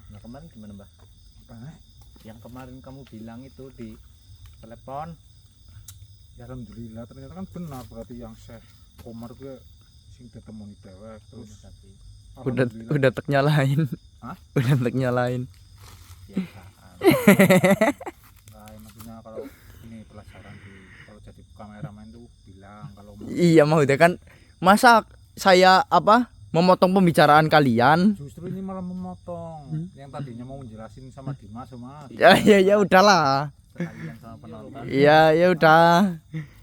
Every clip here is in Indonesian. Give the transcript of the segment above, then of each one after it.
Nah kemarin gimana Mbah? Apa? Yang kemarin kamu bilang itu di telepon. Ya alhamdulillah ternyata kan benar berarti yang Syekh Komar gue sing ditemoni dewek terus Tapi alhamdulillah. Udah tek nyalain. Hah? Udah tek nyalain. biasaan. Nah, maksudnya kalau ini pelajaran kalau jadi kameramen tuh bilang kalau mau Iya mau deh kan. Masa saya memotong pembicaraan kalian? justru ini malah memotong yang tadinya mau jelasin sama Dimas sama Ya udahlah. Sekalian sama penonton. Ya udah.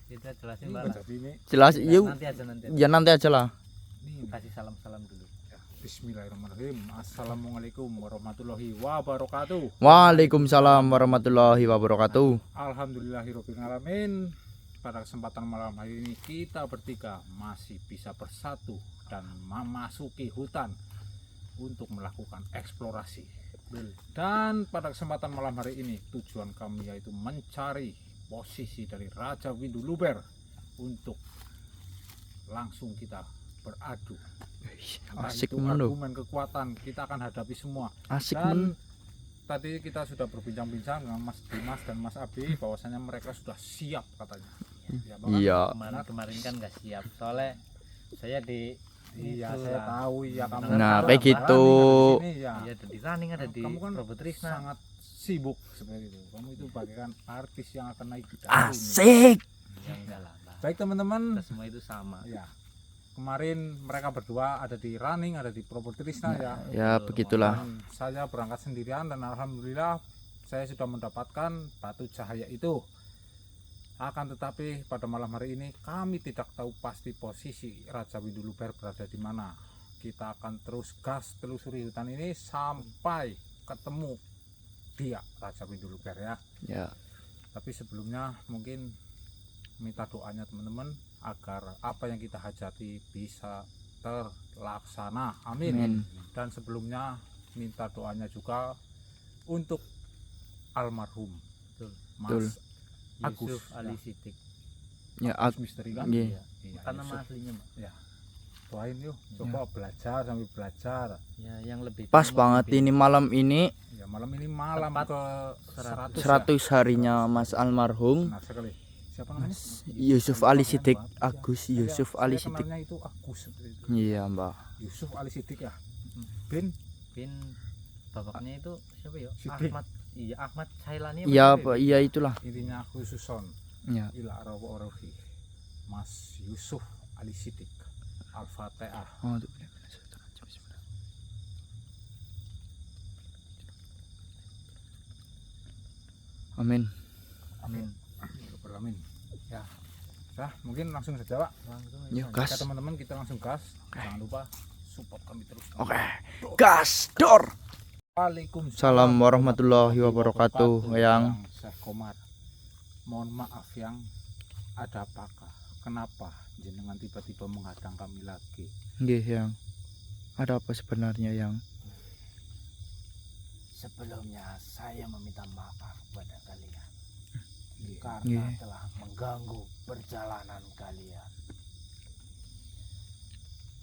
Kita jelasin ini Mbah. jadi ini Jelas yuk. Nanti aja. Ya nanti aja lah. nih. Kasih salam-salam dulu. Ya, Bismillahirrahmanirrahim. Assalamualaikum warahmatullahi wabarakatuh. Waalaikumsalam warahmatullahi wabarakatuh. Alhamdulillahirabbil alamin. Pada kesempatan malam hari ini kita bertiga masih bisa bersatu dan memasuki hutan untuk melakukan eksplorasi. Dan pada kesempatan malam hari ini tujuan kami yaitu mencari posisi dari Raja Windu Luber untuk langsung kita beradu. Entah Asik itu men. argumen kekuatan kita akan hadapi semua. Asik Dan men. tadi kita sudah berbincang-bincang dengan Mas Dimas dan Mas Abi bahwasanya mereka sudah siap katanya. Ya, Bang? Iya. Kemarin kan nggak siap soalnya saya di Iya, itu saya lah. tahu ya kamu. Nah, kan kayak running gitu. ada di sini, ya. Iya ada di running ada di Kamu kan Robot Trisna. sangat sibuk seperti itu. Kamu itu bagaikan artis yang akan naik daun. Asik. Ya enggak lah Mbah. Baik teman-teman. Kita semua itu sama. Ya. Kemarin mereka berdua ada di running, ada di Robot Trisna ya. Ya begitulah. Dan saya berangkat sendirian dan alhamdulillah saya sudah mendapatkan batu cahaya itu. Akan tetapi pada malam hari ini kami tidak tahu pasti posisi Raja Windu Luber berada di mana. Kita akan terus gas telusuri hutan ini sampai ketemu dia Raja Windu Luber ya. Ya. Tapi sebelumnya mungkin minta doanya teman-teman agar apa yang kita hajati bisa terlaksana. Amin. Amin. Dan sebelumnya minta doanya juga untuk almarhum Betul. Mas Betul. Agus Yusuf Ali Sidik. Ya Agus misteri kan? Iya. Iya, Kan nama Yusuf. aslinya Mbak. Ya. Doain yuk, coba belajar sambil belajar. Ya yang lebih Pas tua banget memimpin. ini malam ini Ya malam ini malam Tepat ke 100 100 harinya Mas almarhum Benar sekali. Siapa namanya? Yusuf Ali Sidik. Iya. Agus Saya- Yusuf saya Ali Sidik. kenalnya itu Agus seperti itu. Iya mbak. Yusuf Ali Sidik ya. Bin Bin bapaknya itu siapa ya? Sidik. Ahmad. Iya Ahmad Cailani. apa Iya siapa pak. ya? Iya itulah. intinya khususon Ya. ila arawi Mas Yusuf Ali Sidik. Al-Fatihah. Oh, Amin. Amin. Amin. Ya. Nah, mungkin langsung saja Pak. Langsung Yuk Oke gas. teman-teman kita langsung gas. Jangan lupa support kami terus. Oke. Gas dor. Waalaikumsalam Salam warahmatullahi wabarakatuh, Yang. Syekh Komar. Mohon maaf yang ada apakah? Kenapa jenengan tiba-tiba menghadang kami lagi? Nggih yang. Ada apa sebenarnya yang? Sebelumnya saya meminta maaf kepada kalian Nggih. karena Nggih. telah mengganggu perjalanan kalian.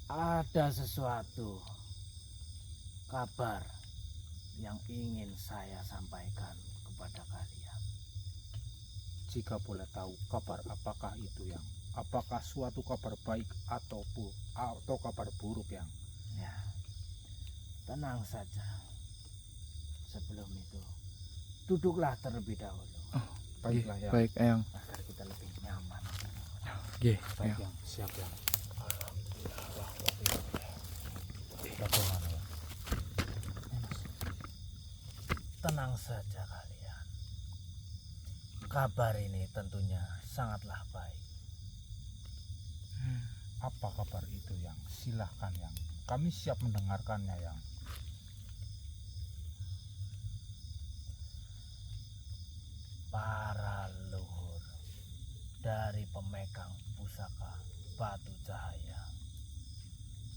Ada sesuatu kabar yang ingin saya sampaikan kepada kalian. Jika boleh tahu kabar apakah itu yang? Apakah suatu kabar baik atau kabar buruk yang? Ya, tenang saja. Sebelum itu, duduklah terlebih dahulu Baiklah ya. Baik yang. agar kita lebih nyaman. Nggih. Baik Yang. yang. Siap yang. Bagaimana ya? Tenang saja kalian. Kabar ini tentunya sangatlah baik. Apa kabar itu yang? Silahkan yang. Kami siap mendengarkannya yang. Para leluhur dari pemegang pusaka Batu Cahaya.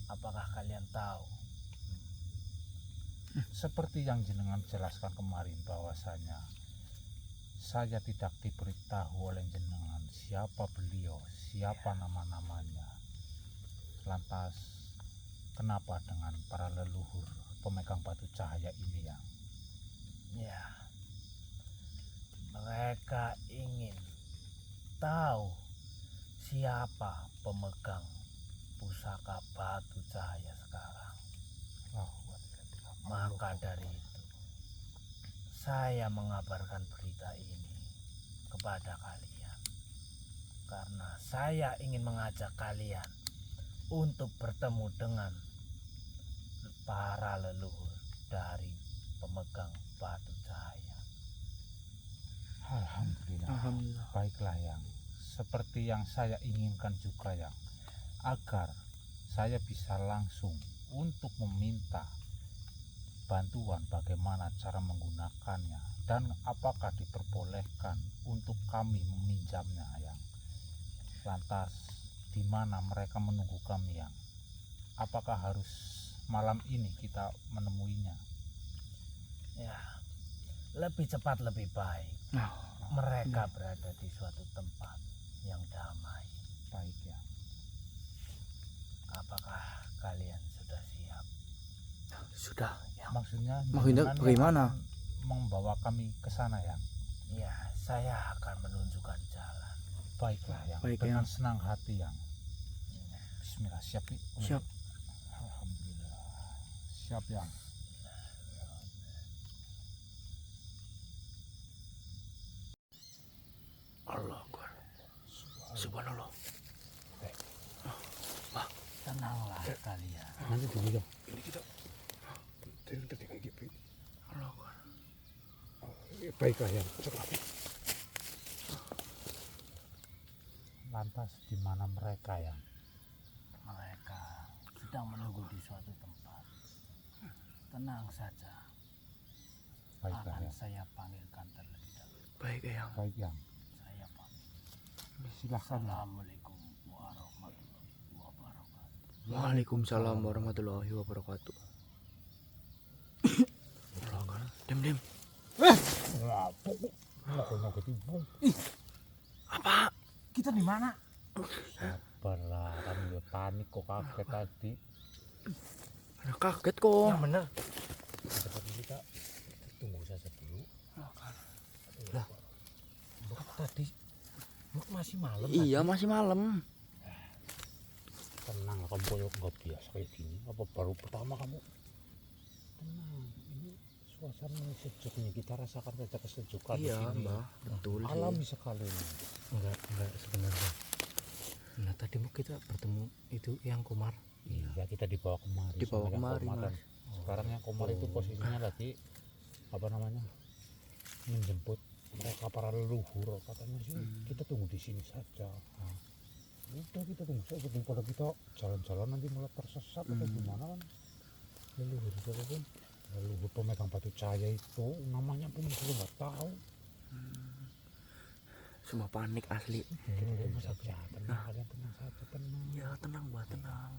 Apakah kalian tahu? Seperti yang jenengan jelaskan kemarin bahwasanya saya tidak diberitahu oleh jenengan siapa beliau, siapa nama-namanya. Lantas kenapa dengan para leluhur pemegang batu cahaya ini yang? siapa pemegang pusaka batu cahaya sekarang. Maka dari itu, saya mengabarkan berita ini kepada kalian. Karena saya ingin mengajak kalian untuk bertemu dengan para leluhur dari pemegang batu cahaya. Alhamdulillah. Baiklah yang seperti yang saya inginkan juga yang agar saya bisa langsung untuk meminta bantuan bagaimana cara menggunakannya dan apakah diperbolehkan untuk kami meminjamnya yang. Lantas di mana mereka menunggu kami yang? Apakah harus malam ini kita menemuinya? Ya, lebih cepat lebih baik. Mereka berada di suatu tempat yang damai. Baik ya. Apakah kalian sudah siap? Sudah. Maksudnya Maksudnya bagaimana? Membawa kami ke sana ya. Ya, saya akan menunjukkan jalan. Baiklah yang Baik, dengan Yang. senang hati yang. Bismillah, siap nih. Siap. Alhamdulillah. Siap yang. Allah Akbar. Subhanallah. Tenanglah kalian. Nanti dulu dong. Ini kita. Allah Akbar. Baiklah yang. Lantas di mana mereka yang? Mereka sedang menunggu di suatu tempat. Tenang saja. Baiklah Akan yang. saya panggilkan terlebih dahulu. Baik Yang. Baik yang. Saya pamit. Silahkan yang. Assalamualaikum warahmatullahi wabarakatuh. Waalaikumsalam warahmatullahi wabarakatuh. Allah Akbar. Diam. Apa? Kita di mana? Sabarlah, kan dia panik kok kaget tadi. Anak kaget kok. Yang benar. Seperti kita tunggu saja dulu. Lah, tadi masih malam. Iya masih malam. Tenang, kamu kok nggak biasa kayak gini. Apa baru pertama kamu? Tenang, ini suasana sejuk nih. Kita rasakan saja kesejukan di Iya sini. Mbak. Betul sih. Alami sekali. Enggak sebenarnya. Nah tadi mau kita bertemu itu yang Komar. Iya, kita dibawa kemari. Dibawa sama yang kemari, Komar. Mas. Dan sekarang yang Komar itu posisinya lagi apa namanya? Menjemput mereka para leluhur. Katanya sih kita tunggu di sini saja. Nah, udah kita tunggu saja daripada kita jalan-jalan nanti malah tersesat atau gimana kan? Leluhur siapa pun? Leluhur pemegang batu cahaya itu namanya pun saya nggak tahu. Semua panik asli. Tenang saja, tenang kalian tenang saja, tenang. Ya tenang Mbak, tenang.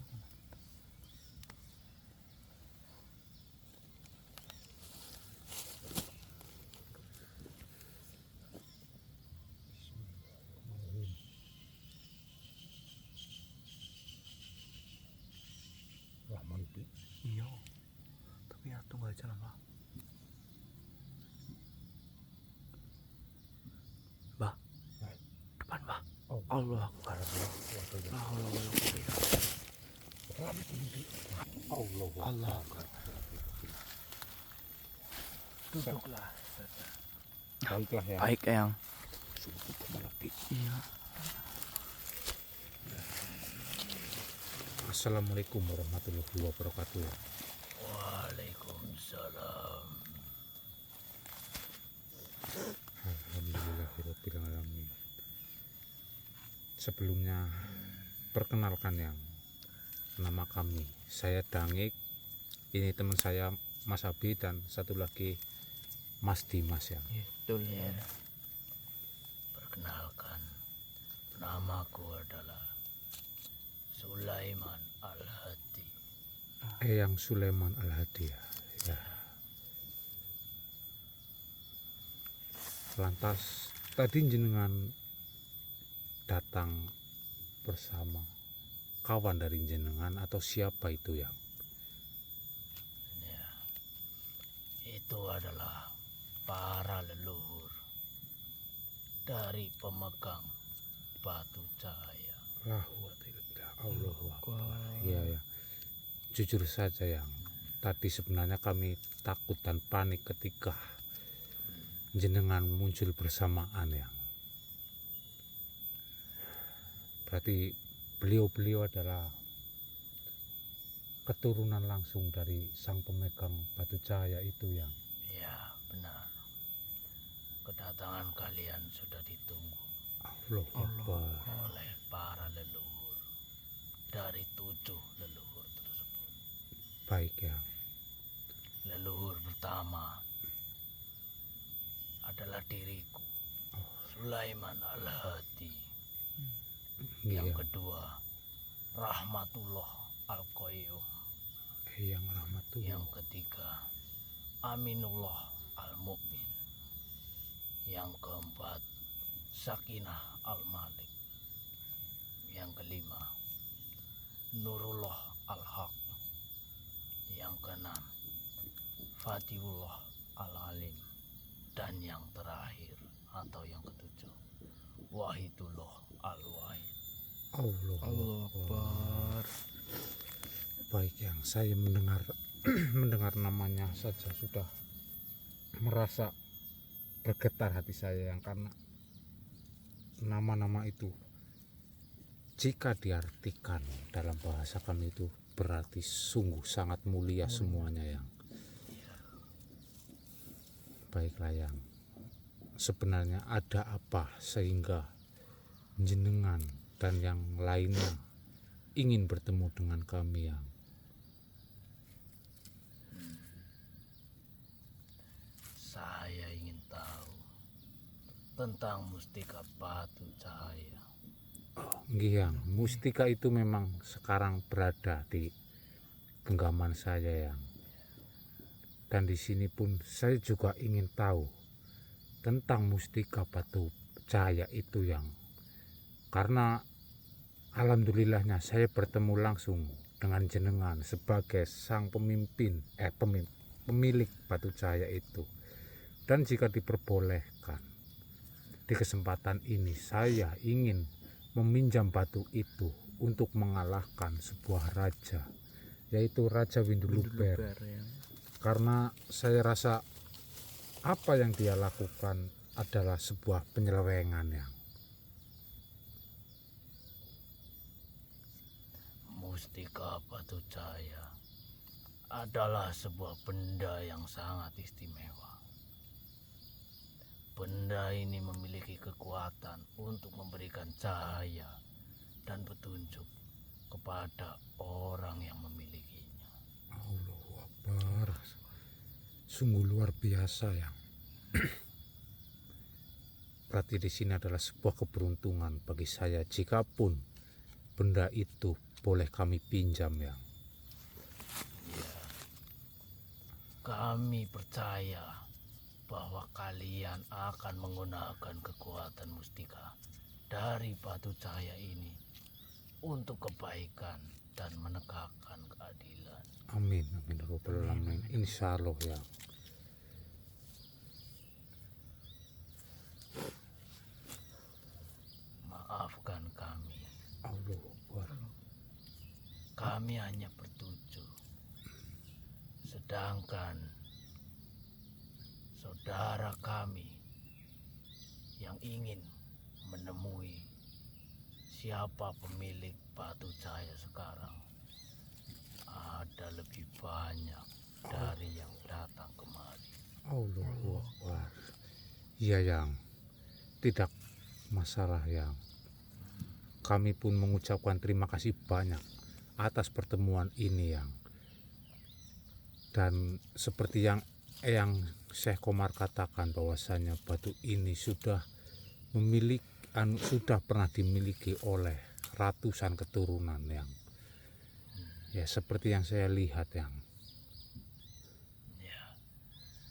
Wah mimpi. Iya. Tapi ya tunggu aja lah Mbak. Mbak. Depan Mbak. Oh. Allah Akbar. La haula wala quwwata illa Allah. billah. Allah Akbar. Duduklah. Baiklah ya. Baik Yang. Iya. Assalamualaikum warahmatullahi wabarakatuh. Waalaikumsalam. Alhamdulillahirabbil alamin. Sebelumnya perkenalkan yang nama kami, saya Dangik. Ini teman saya Mas Abi dan satu lagi Mas Dimas ya. Betul Ya. ya. Perkenalkan, namaku adalah Sulaiman Al-Hadi. Eyang Sulaiman Al-Hadi ya. Lantas tadi jenengan datang bersama kawan dari jenengan atau siapa itu yang? Ya, itu adalah para leluhur dari pemegang batu cahaya. Allahu Akbar. Iya ya. Jujur saja yang tadi sebenarnya kami takut dan panik ketika jenengan muncul bersamaan yang. Berarti beliau adalah keturunan langsung dari sang pemegang batu cahaya itu yang. Ya, benar. Kedatangan kalian sudah ditunggu Allahu Akbar. oleh para leluhur dari 7 leluhur tersebut. Baik yang. Leluhur pertama adalah diriku, Sulaiman Al-Hadi. Yang Iya, kedua, Rahmatullah Al-Qayyum. yang rahmatullah. Yang ketiga, Aminullah Al-Mu'min. Yang keempat, Sakinah Al-Malik. Yang kelima, Nurullah Al-Haq. Yang keenam, Fatihullah Al-Alim. Dan yang terakhir atau yang ketujuh, Wahidullah Al-Wahid. Allahu Akbar. Baik yang saya mendengar mendengar namanya saja sudah merasa bergetar hati saya yang karena nama-nama itu jika diartikan dalam bahasa kami itu berarti sungguh sangat mulia semuanya yang. Baiklah yang sebenarnya ada apa sehingga jenengan dan yang lainnya ingin bertemu dengan kami yang. Saya ingin tahu tentang mustika batu cahaya. Yang mustika itu memang sekarang berada di genggaman saya yang. Dan di sini pun saya juga ingin tahu tentang mustika batu cahaya itu yang. Karena alhamdulillahnya saya bertemu langsung dengan jenengan sebagai sang pemilik batu cahaya itu. Dan jika diperbolehkan di kesempatan ini saya ingin meminjam batu itu untuk mengalahkan sebuah raja, yaitu Raja Winduluber. Karena saya rasa apa yang dia lakukan adalah sebuah penyelewengan yang. Mustika batu cahaya adalah sebuah benda yang sangat istimewa. Benda ini memiliki kekuatan untuk memberikan cahaya dan petunjuk kepada orang yang memilikinya. Allahu Akbar. Sungguh luar biasa ya. Berarti di sini adalah sebuah keberuntungan bagi saya jikapun benda itu boleh kami pinjam ya. Kami percaya bahwa kalian akan menggunakan kekuatan mustika dari batu cahaya ini untuk kebaikan dan menegakkan keadilan. Amin, amin, Rabbal alamin. Insya Allah ya. Maafkan kami. Allahu Akbar. Kami hanya bertujuh. Sedangkan saudara kami yang ingin menemui siapa pemilik batu cahaya sekarang ada lebih banyak dari yang datang kemari. Allahu Akbar. Iya yang tidak masalah yang. Kami pun mengucapkan terima kasih banyak atas pertemuan ini yang. Dan seperti yang Syekh Komar katakan bahwasanya batu ini sudah sudah pernah dimiliki oleh ratusan keturunan yang. Ya seperti yang saya lihat yang. Ya,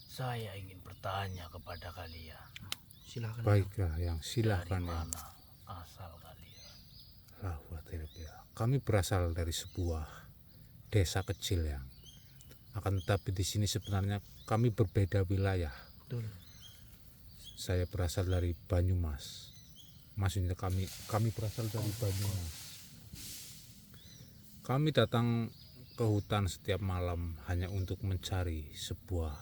saya ingin bertanya kepada kalian. Silakan. Baiklah yang silakan Dari yang. mana asal kalian? Kami berasal dari sebuah desa kecil yang. Akan tetapi di sini sebenarnya kami berbeda wilayah. Betul. Saya berasal dari Banyumas. Maksudnya kami berasal dari Banyumas. Kami datang ke hutan setiap malam hanya untuk mencari sebuah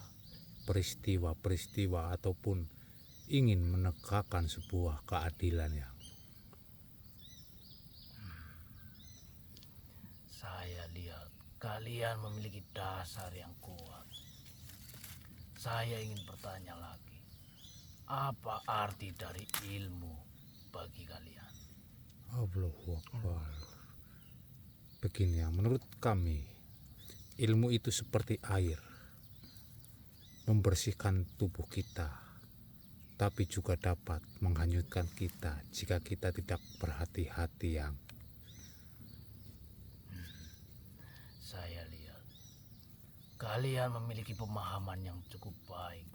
peristiwa-peristiwa ataupun ingin menegakkan sebuah keadilan yang Saya lihat kalian memiliki dasar yang kuat. Saya ingin bertanya lagi. Apa arti dari ilmu bagi kalian? Allahu Akbar. Begini ya, menurut kami ilmu itu seperti air, membersihkan tubuh kita, tapi juga dapat menghanyutkan kita jika kita tidak berhati-hati yang Saya lihat kalian memiliki pemahaman yang cukup baik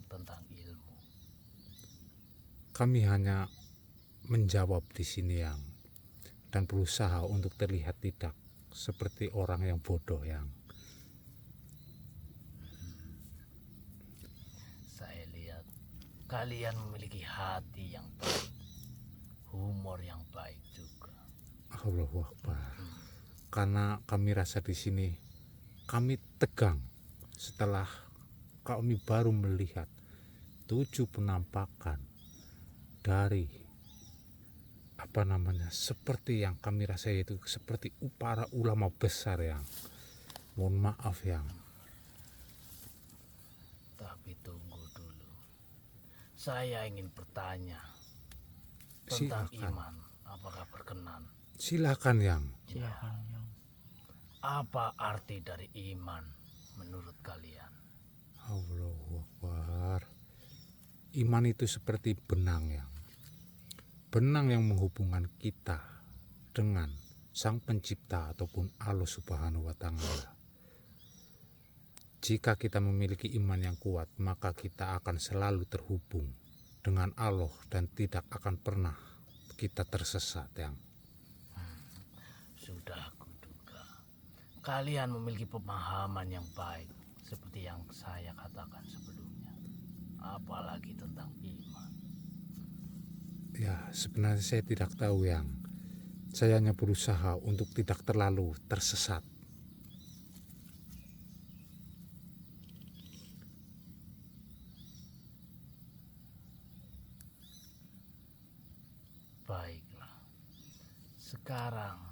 tentang ilmu. kami hanya menjawab di sini yang dan berusaha untuk terlihat tidak seperti orang yang bodoh yang Saya lihat kalian memiliki hati yang baik, humor yang baik juga. Allahu Akbar. Karena kami rasa di sini kami tegang setelah kami baru melihat 7 penampakan dari seperti yang kami rasa itu seperti para ulama besar yang mohon maaf yang Tapi tunggu dulu. Saya ingin bertanya tentang Silakan. iman. Apakah berkenan? silakan yang Apa arti dari iman menurut kalian? Allahu Akbar. Iman itu seperti benang yang menghubungkan kita dengan Sang Pencipta ataupun Allah Subhanahu wa Ta'ala. Jika kita memiliki iman yang kuat, maka kita akan selalu terhubung dengan Allah dan tidak akan pernah kita tersesat yang Sudah kuduga. Kalian memiliki pemahaman yang baik seperti yang saya katakan sebelumnya. Apalagi tentang iman. ya sebenarnya saya tidak tahu yang saya hanya berusaha untuk tidak terlalu tersesat. Baiklah. Sekarang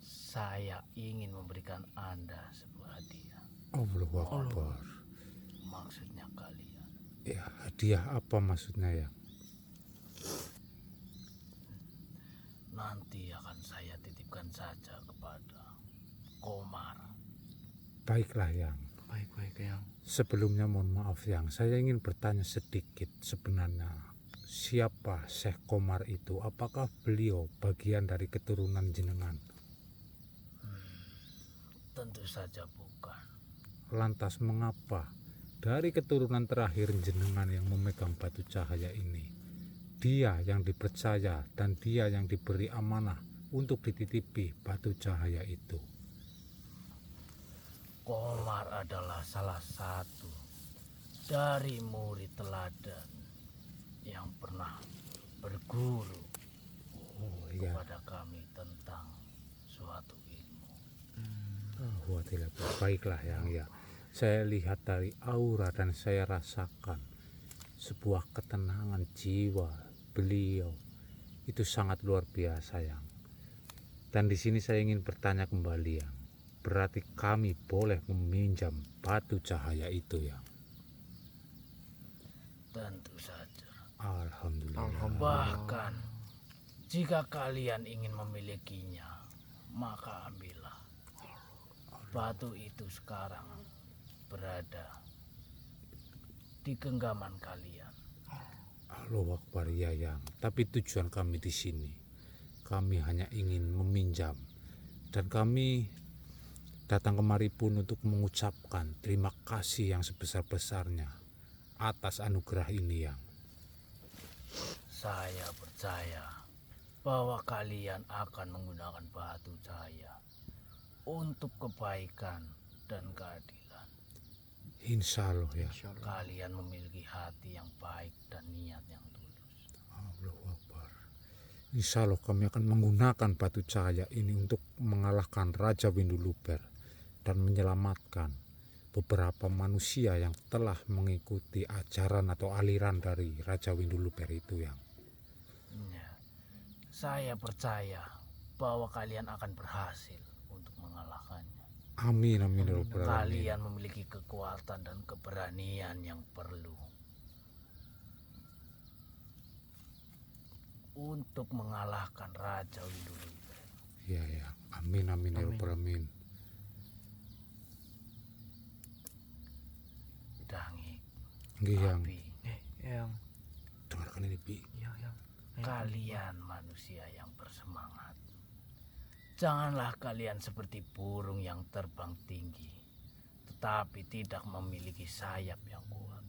saya ingin memberikan Anda sebuah hadiah. Allahu Akbar. Maksudnya kalian. Ya, hadiah apa maksudnya ya? Nanti akan saya titipkan saja kepada Komar. Baiklah yang. Baik-baik yang. Sebelumnya mohon maaf yang saya ingin bertanya sedikit sebenarnya siapa Syekh Komar itu? Apakah beliau bagian dari keturunan jenengan? Tentu saja bukan. Lantas mengapa dari keturunan terakhir jenengan yang memegang batu cahaya ini dia yang dipercaya dan dia yang diberi amanah untuk dititipi batu cahaya itu? Komar adalah salah satu dari murid teladan yang pernah berguru Oh iya. kepada kami tentang suatu ilmu. Oh, tidak. Baiklah yang ya. Saya lihat dari aura dan saya rasakan sebuah ketenangan jiwa beliau itu sangat luar biasa yang. Dan di sini saya ingin bertanya kembali yang. Berarti kami boleh meminjam batu cahaya itu ya? Tentu saja. Alhamdulillah. Bahkan jika kalian ingin memilikinya, maka ambillah. Batu itu sekarang berada di genggaman kalian. Allahu Akbar ya yang. Tapi tujuan kami di sini, kami hanya ingin meminjam dan kami datang kemari pun untuk mengucapkan terima kasih yang sebesar-besarnya atas anugerah ini yang. Saya percaya bahwa kalian akan menggunakan batu cahaya untuk kebaikan dan keadilan. Insya Allah ya. Kalian memiliki hati yang baik dan niat yang tulus. Allahu Akbar. Insya Allah kami akan menggunakan batu cahaya ini untuk mengalahkan Raja Winduluber dan menyelamatkan beberapa manusia yang telah mengikuti ajaran atau aliran dari Raja Winduluber itu, Yang. Ya, saya percaya bahwa kalian akan berhasil untuk mengalahkannya. Amin, amin, ya Rabbal alamin. Kalian memiliki kekuatan dan keberanian yang perlu untuk mengalahkan Raja Winduluber. Iya, ya. Amin, amin, ya Rabbal alamin. Dangi, Nggih, Yang. Abi, Yang. Dengarkan ini, Bi. Iya, Yang. kalian manusia yang bersemangat. Janganlah kalian seperti burung yang terbang tinggi, tetapi tidak memiliki sayap yang kuat.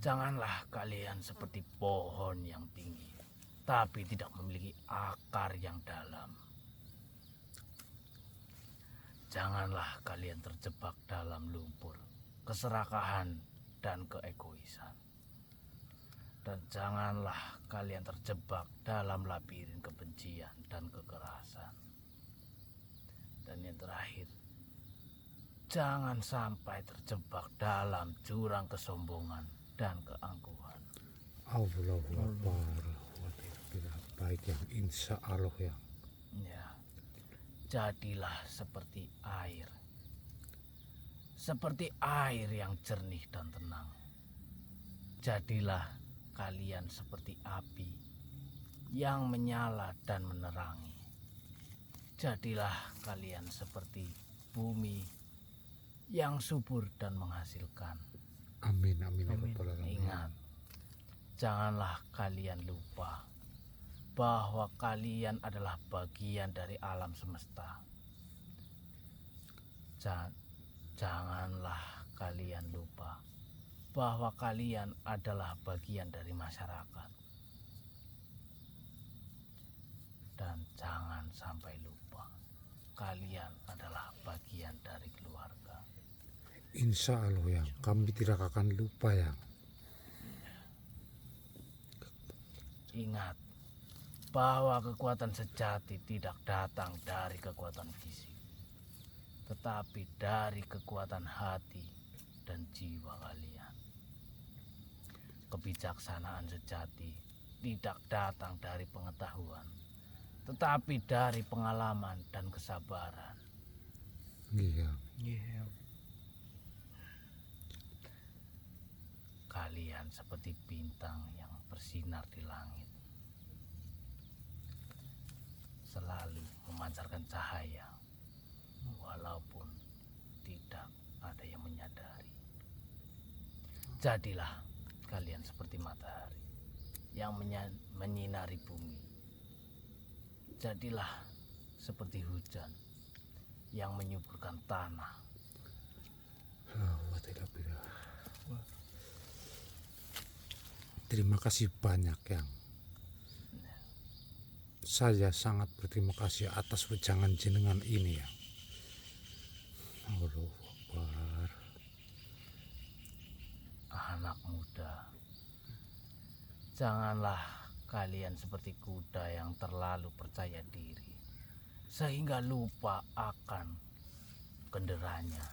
Janganlah kalian seperti pohon yang tinggi, tapi tidak memiliki akar yang dalam. Janganlah kalian terjebak dalam lumpur, keserakahan, dan keegoisan. Dan janganlah kalian terjebak dalam labirin kebencian dan kekerasan. Dan yang terakhir, jangan sampai terjebak dalam jurang kesombongan dan keangkuhan. Allahu Akbar. Baik, Yang. Insya Allah, Yang. Ya, jadilah seperti air. Seperti air yang jernih dan tenang. Jadilah kalian seperti api yang menyala dan menerangi. Jadilah kalian seperti bumi yang subur dan menghasilkan. Amin, amin, ya Rabbal alamin. Ingat, janganlah kalian lupa bahwa kalian adalah bagian dari alam semesta. Janganlah kalian lupa bahwa kalian adalah bagian dari masyarakat. Dan jangan sampai lupa, kalian adalah bagian dari keluarga. Insya Allah, Yang. Kami tidak akan lupa, Yang. Ingat bahwa kekuatan sejati tidak datang dari kekuatan fisik, tetapi dari kekuatan hati dan jiwa kalian. Kebijaksanaan sejati tidak datang dari pengetahuan, tetapi dari pengalaman dan kesabaran. Iya. Iya. Kalian seperti bintang yang bersinar di langit, selalu memancarkan cahaya walaupun tidak ada yang menyadari. Jadilah kalian seperti matahari yang menyinari bumi. Jadilah seperti hujan yang menyuburkan tanah. Terima kasih banyak, Yang. Saya sangat berterima kasih atas wejangan jenengan ini, Yang. Allahu Akbar. Anak muda, janganlah kalian seperti kuda yang terlalu percaya diri sehingga lupa akan genderanya.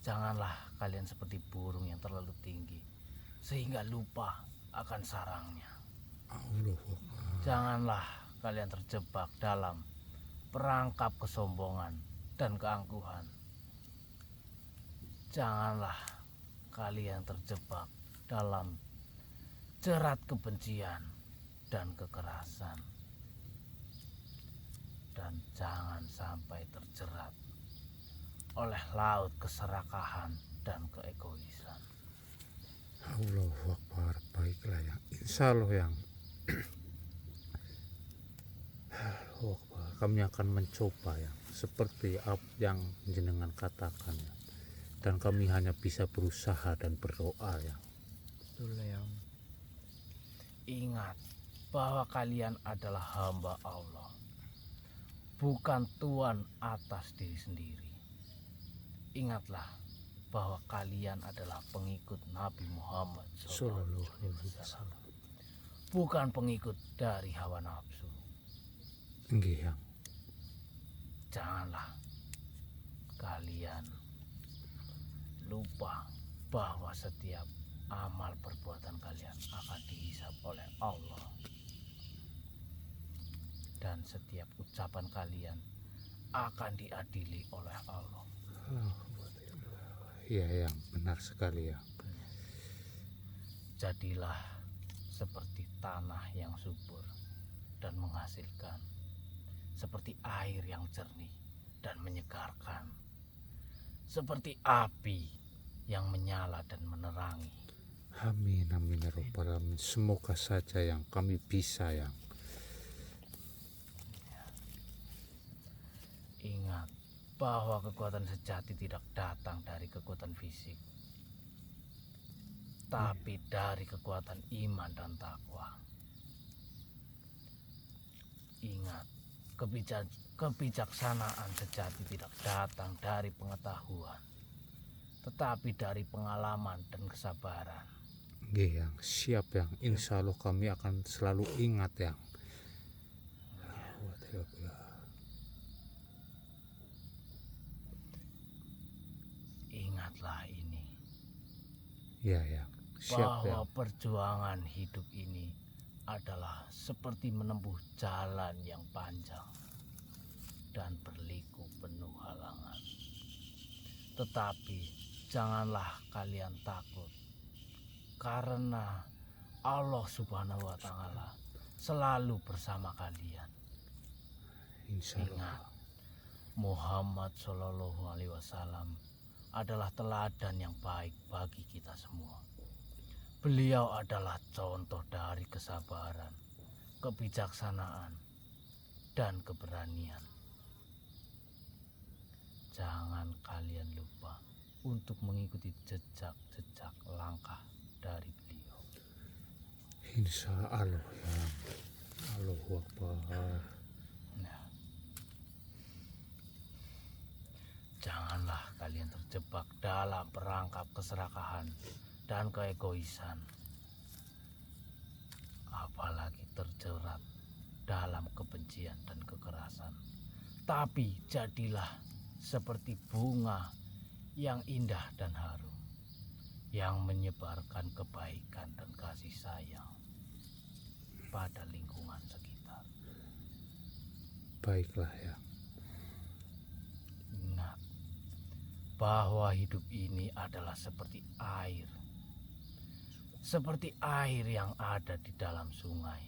Janganlah kalian seperti burung yang terlalu tinggi sehingga lupa akan sarangnya. Allahu Akbar. Janganlah kalian terjebak dalam perangkap kesombongan dan keangkuhan. Janganlah kalian terjebak dalam jerat kebencian dan kekerasan. Dan jangan sampai terjerat oleh laut keserakahan dan keegoisan. Allahu Akbar. Baiklah, Yang. Insya Allah, Yang. Allahu Akbar. Kami akan mencoba, Yang. Seperti apa yang jenengan katakan, Yang. Dan kami hanya bisa berusaha dan berdoa, Yang. Betul, Yang. Ingat bahwa kalian adalah hamba Allah, bukan tuan atas diri sendiri. Ingatlah bahwa kalian adalah pengikut Nabi Muhammad Sallallahu alaihi wasallam. bukan pengikut dari hawa nafsu. Nggih, Yang. Janganlah kalian lupa bahwa setiap amal perbuatan kalian akan dihisab oleh Allah. Dan setiap ucapan kalian akan diadili oleh Allah. Iya, Yang, benar sekali ya. Jadilah seperti tanah yang subur dan menghasilkan, seperti air yang jernih dan menyegarkan, seperti api yang menyala dan menerangi. Amin, amin ya Rabbal alamin. Semoga saja yang kami bisa, Yang. Ingat bahwa kekuatan sejati tidak datang dari kekuatan fisik, tapi dari kekuatan iman dan takwa. Ingat, kebijaksanaan sejati tidak datang dari pengetahuan, tetapi dari pengalaman dan kesabaran. Nggih, Yang. Siap, Yang. Insya Allah kami akan selalu ingat, Yang. Ingatlah ini, Iya, Yang. Siap, bahwa Yang. perjuangan hidup ini adalah seperti menempuh jalan yang panjang dan berliku penuh halangan. Tetapi janganlah kalian takut, karena Allah Subhanahu wa Ta'ala selalu bersama kalian. Insya Allah. Ingat, Muhammad Shallallahu Alaihi Wasallam adalah teladan yang baik bagi kita semua. Beliau adalah contoh dari kesabaran, kebijaksanaan, dan keberanian. Jangan kalian lupa untuk mengikuti jejak-jejak langkah dari beliau. Insya Allah, Yang. Allahu Akbar. Nah, janganlah kalian terjebak dalam perangkap keserakahan dan keegoisan, apalagi terjerat dalam kebencian dan kekerasan. Tapi jadilah seperti bunga yang indah dan harum, yang menyebarkan kebaikan dan kasih sayang pada lingkungan sekitar. Baiklah, Yang. Ingat bahwa hidup ini adalah seperti air. Seperti air yang ada di dalam sungai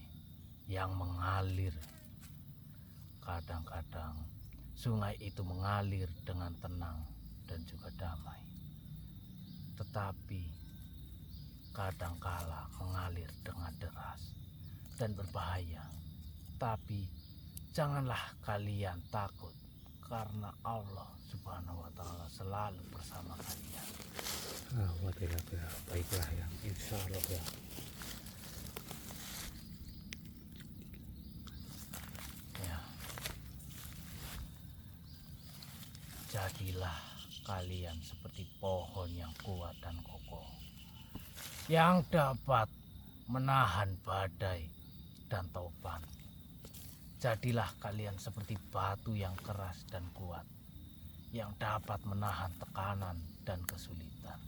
yang mengalir. Kadang-kadang sungai itu mengalir dengan tenang dan juga damai. Tetapi kadangkala mengalir dengan deras dan berbahaya. Tapi janganlah kalian takut, karena Allah Subhanahu wa Ta'ala selalu bersama kalian. Baiklah, Yang. Insya Allah, Yang. Ya. Jadilah kalian seperti pohon yang kuat dan kokoh, yang dapat menahan badai dan topan. Jadilah kalian seperti batu yang keras dan kuat, yang dapat menahan tekanan dan kesulitan.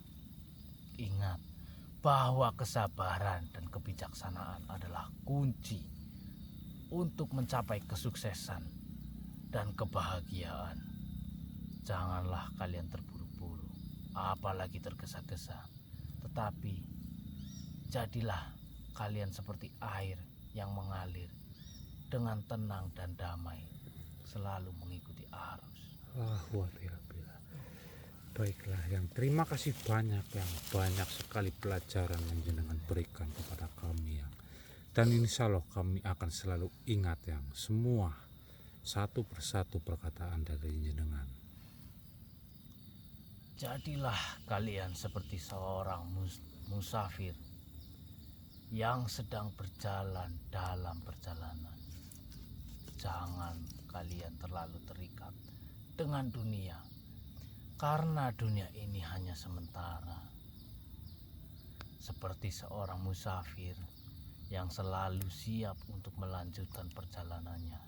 Ingat bahwa kesabaran dan kebijaksanaan adalah kunci untuk mencapai kesuksesan dan kebahagiaan. Janganlah kalian terburu-buru, apalagi tergesa-gesa, tetapi jadilah kalian seperti air yang mengalir dengan tenang dan damai, selalu mengikuti arus. Baiklah, Yang. Terima kasih banyak, Yang. Banyak sekali pelajaran yang jenengan berikan kepada kami, Yang. Dan insya Allah kami akan selalu ingat, Yang. Semua satu persatu perkataan dari jenengan. Jadilah kalian seperti seorang musafir yang sedang berjalan dalam perjalanan. Jangan kalian terlalu terikat dengan dunia, karena dunia ini hanya sementara. Seperti seorang musafir yang selalu siap untuk melanjutkan perjalanannya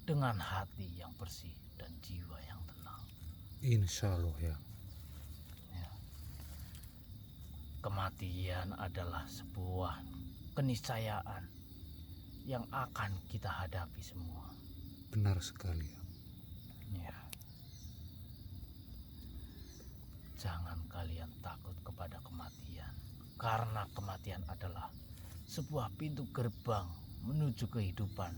dengan hati yang bersih dan jiwa yang tenang. Insya Allah ya. Kematian adalah sebuah keniscayaan yang akan kita hadapi semua. Benar sekali ya. Ya. Jangan kalian takut kepada kematian, karena kematian adalah sebuah pintu gerbang menuju kehidupan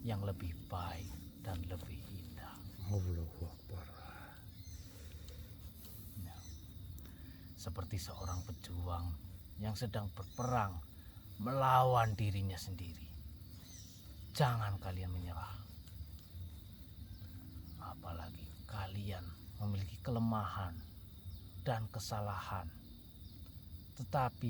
yang lebih baik dan lebih indah. Allahu Akbar. Ya. Seperti seorang pejuang yang sedang berperang melawan dirinya sendiri. Jangan kalian menyerah. Apalagi kalian memiliki kelemahan dan kesalahan. Tetapi